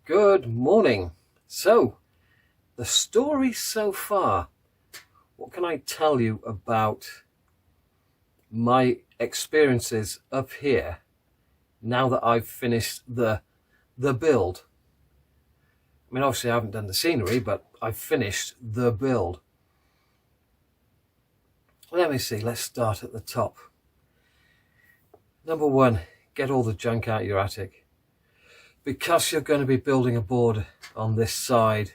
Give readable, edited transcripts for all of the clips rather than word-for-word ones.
Good morning. So, the story so far, what can I tell you about my experiences up here now that I've finished the build? I mean, obviously I haven't done the scenery, but I've finished the build. Let me see, let's start at the top. Number one, get all the junk out of your attic. Because you're going to be building a board on this side,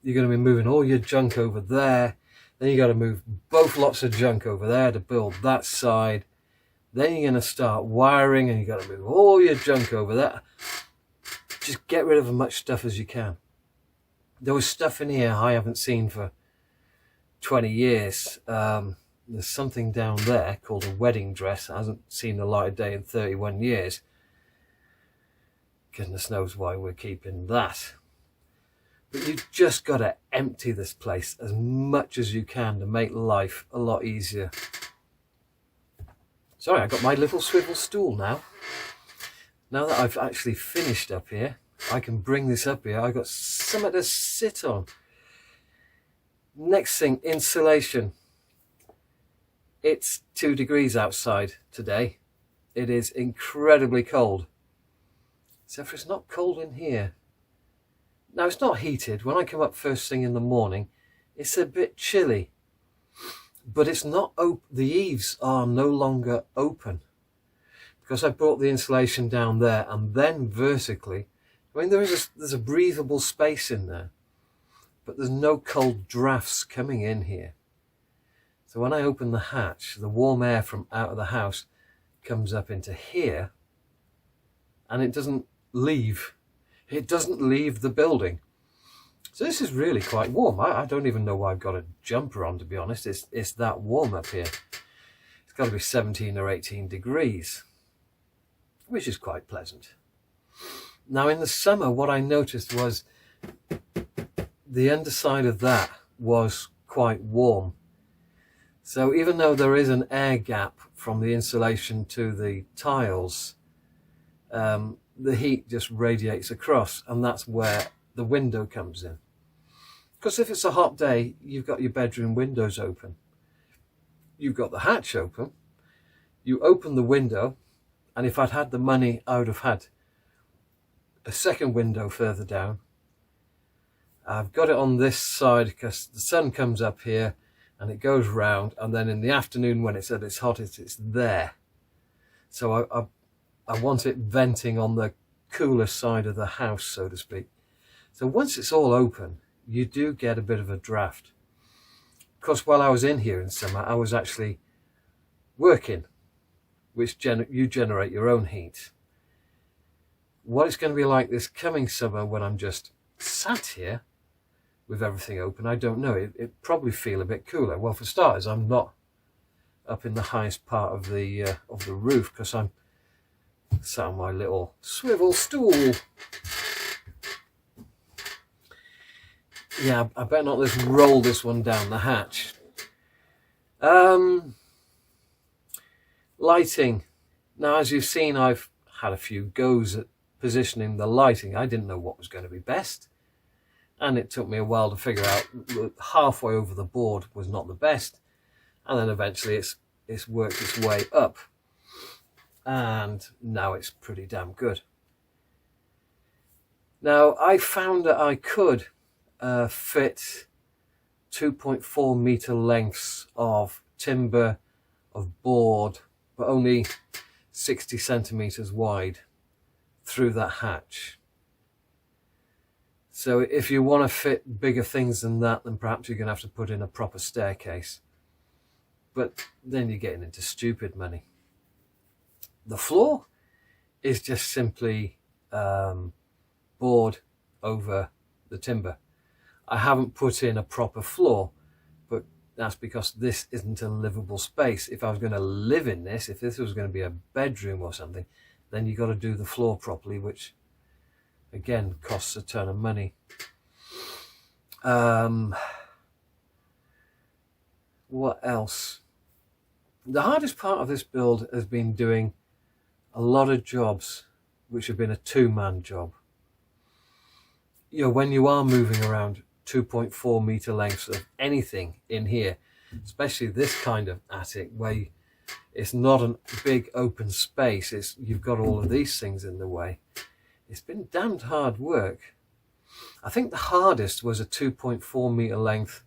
you're going to be moving all your junk over there. Then you got to move both lots of junk over there to build that side. Then you're going to start wiring and you got to move all your junk over there. Just get rid of as much stuff as you can. There was stuff in here I haven't seen for 20 years. There's something down there called a wedding dress. It hasn't seen the light of day in 31 years. Goodness knows why we're keeping that. But you've just got to empty this place as much as you can to make life a lot easier. Sorry, I got my little swivel stool now. Now that I've actually finished up here, I can bring this up here. I've got something to sit on. Next thing, insulation. It's 2 degrees outside today. It is incredibly cold. Except for it's not cold in here. Now it's not heated. When I come up first thing in the morning, it's a bit chilly. But it's not open. The eaves are no longer open. Because I brought the insulation down there and then vertically. I mean, there's a breathable space in there. But there's no cold drafts coming in here. So when I open the hatch, the warm air from out of the house comes up into here. And it doesn't leave. It doesn't leave the building. So this is really quite warm. I don't even know why I've got a jumper on, to be honest. It's that warm up here. It's got to be 17 or 18 degrees, which is quite pleasant. Now in the summer, what I noticed was the underside of that was quite warm. So even though there is an air gap from the insulation to the tiles, the heat just radiates across, and that's where the window comes in. Because if it's a hot day, you've got your bedroom windows open. You've got the hatch open. You open the window, and if I'd had the money, I would have had a second window further down. I've got it on this side because the sun comes up here and it goes round, and then in the afternoon when it's at its hottest, it's there. So I want it venting on the cooler side of the house, so to speak. So once it's all open, you do get a bit of a draft. Of course, while I was in here in summer, I was actually working, which you generate your own heat. What it's going to be like this coming summer when I'm just sat here with everything open, I don't know. It probably feel a bit cooler. Well, for starters, I'm not up in the highest part of the roof because I'm sat on my little swivel stool. Yeah, I better not just roll this one down the hatch. Lighting. Now, as you've seen, I've had a few goes at positioning the lighting. I didn't know what was going to be best. And it took me a while to figure out that halfway over the board was not the best. And then eventually it's worked its way up. And now it's pretty damn good. Now, I found that I could fit 2.4 meter lengths of timber, of board, but only 60 centimeters wide through that hatch. So if you want to fit bigger things than that, then perhaps you're going to have to put in a proper staircase. But then you're getting into stupid money. The floor is just simply board over the timber. I haven't put in a proper floor, but that's because this isn't a livable space. If I was going to live in this, if this was going to be a bedroom or something, then you've got to do the floor properly, which again costs a ton of money. What else? The hardest part of this build has been doing a lot of jobs which have been a two-man job. when you are moving around 2.4 meter lengths of anything in here, especially this kind of attic where it's not a big open space, you've got all of these things in the way. It's been damned hard work. I think the hardest was a 2.4 meter length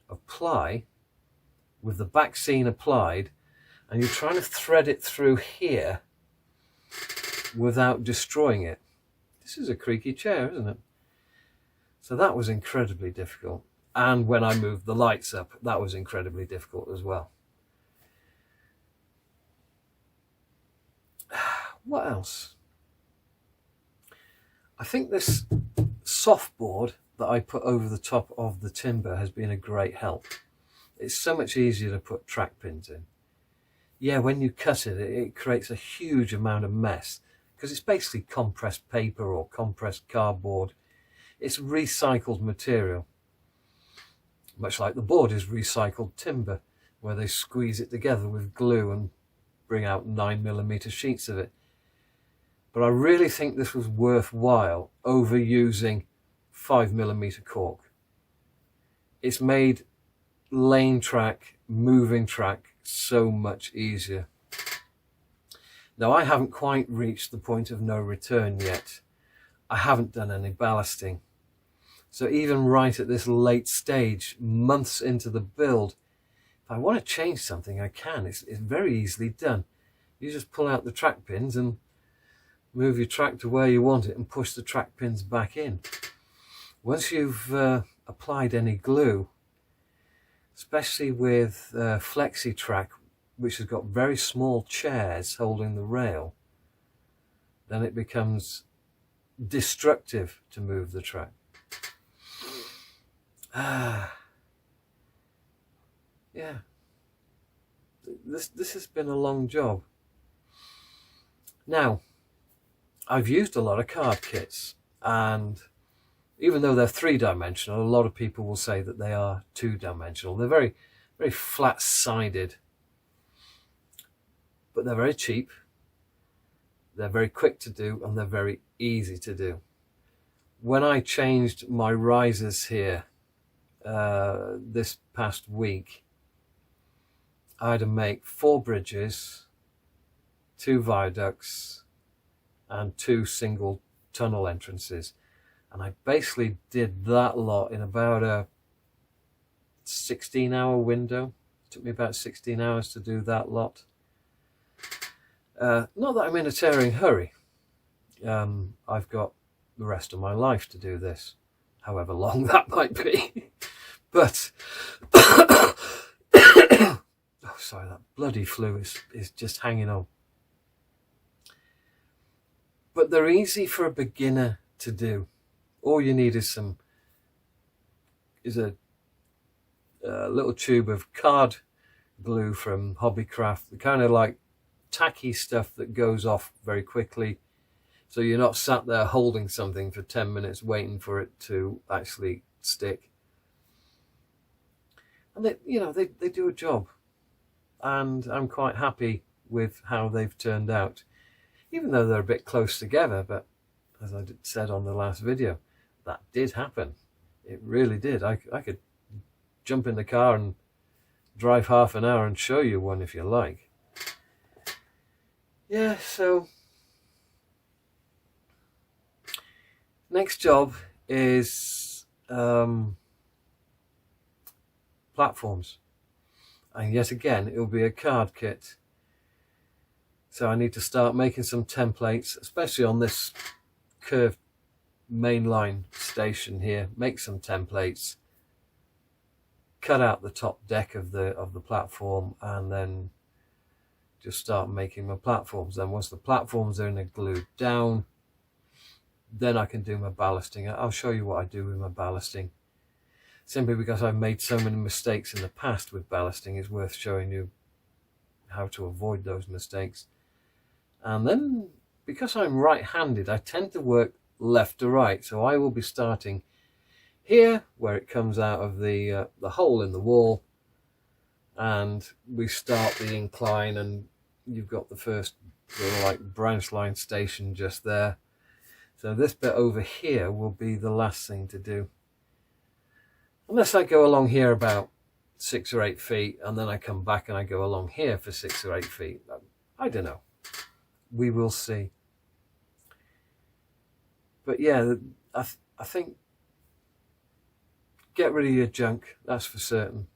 of ply with the back seam applied, and you're trying to thread it through here without destroying it. This is a creaky chair, isn't it? So that was incredibly difficult. And when I moved the lights up, that was incredibly difficult as well. What else? I think this softboard that I put over the top of the timber has been a great help. It's so much easier to put track pins in. Yeah, when you cut it, it creates a huge amount of mess because it's basically compressed paper or compressed cardboard. It's recycled material, much like the board is recycled timber, where they squeeze it together with glue and bring out 9mm sheets of it. But I really think this was worthwhile over using 5mm cork. It's made lane track, moving track so much easier. Now, I haven't quite reached the point of no return yet. I haven't done any ballasting. So even right at this late stage, months into the build, if I want to change something, I can. It's very easily done. You just pull out the track pins and move your track to where you want it and push the track pins back in. Once you've applied any glue, especially with flexi track, which has got very small chairs holding the rail, then it becomes destructive to move the track. Yeah, this has been a long job. Now, I've used a lot of card kits, and even though they're 3-dimensional, a lot of people will say that they are 2-dimensional. They're very, very flat-sided, but they're very cheap, they're very quick to do, and they're very easy to do. When I changed my risers here this past week, I had to make 4 bridges, 2 viaducts, and 2 single tunnel entrances. And I basically did that lot in about a 16-hour window. It took me about 16 hours to do that lot. Not that I'm in a tearing hurry. I've got the rest of my life to do this, however long that might be. But, oh sorry, that bloody flu is just hanging on. But they're easy for a beginner to do. All you need is a little tube of card glue from Hobbycraft, the kind of like tacky stuff that goes off very quickly, so you're not sat there holding something for 10 minutes waiting for it to actually stick. And they do a job, and I'm quite happy with how they've turned out, even though they're a bit close together. But as I said on the last video, that did happen. It really did. I could jump in the car and drive half an hour and show you one if you like. Yeah, so next job is platforms, and yet again it will be a card kit. So I need to start making some templates, especially on this curved mainline station here. Make some templates, cut out the top deck of the platform, and then just start making my platforms. Then once the platforms are in, they're glued down, then I can do my ballasting. I'll show you what I do with my ballasting. Simply because I've made so many mistakes in the past with ballasting, it's worth showing you how to avoid those mistakes. And then, because I'm right-handed, I tend to work left to right. So I will be starting here, where it comes out of the hole in the wall, and we start the incline, and you've got the first like branch line station just there. So this bit over here will be the last thing to do. Unless I go along here about 6 or 8 feet and then I come back and I go along here for 6 or 8 feet. I don't know. We will see. But yeah, I think get rid of your junk, that's for certain.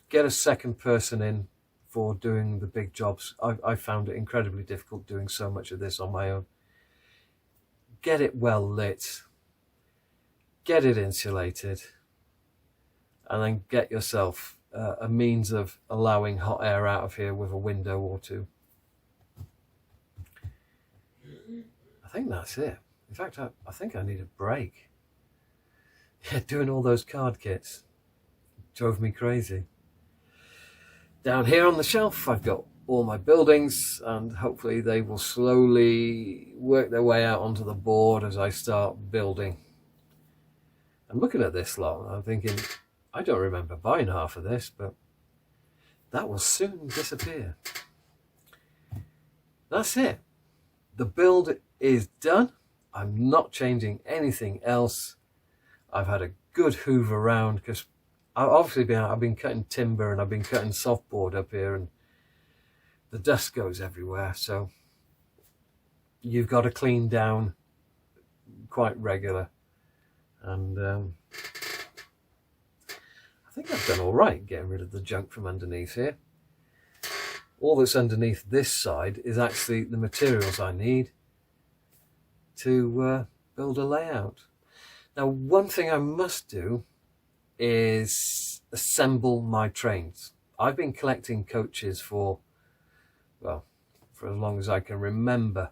Get a second person in for doing the big jobs. I found it incredibly difficult doing so much of this on my own. Get it well lit. Get it insulated. And then get yourself a means of allowing hot air out of here with a window or two. I think that's it. In fact, I think I need a break. Yeah, doing all those card kits drove me crazy. Down here on the shelf, I've got all my buildings, and hopefully they will slowly work their way out onto the board as I start building. I'm looking at this lot, I'm thinking, I don't remember buying half of this, but that will soon disappear. That's it. The build is done. I'm not changing anything else. I've had a good hoover around because I've been cutting timber and I've been cutting softboard up here, and the dust goes everywhere. So you've got to clean down quite regular. And I think I've done all right getting rid of the junk from underneath here. All that's underneath this side is actually the materials I need to build a layout. Now, one thing I must do is assemble my trains. I've been collecting coaches for as long as I can remember.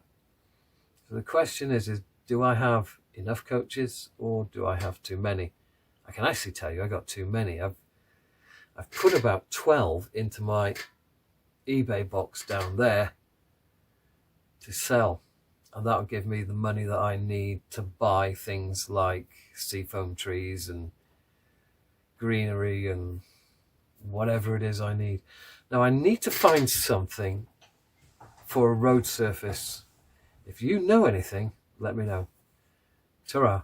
So the question is do I have enough coaches or do I have too many? I can actually tell you I got too many. I've put about 12 into my eBay box down there to sell, and that'll give me the money that I need to buy things like seafoam trees and greenery and whatever it is I need. Now I need to find something for a road surface. If you know anything, let me know. Ta-ra.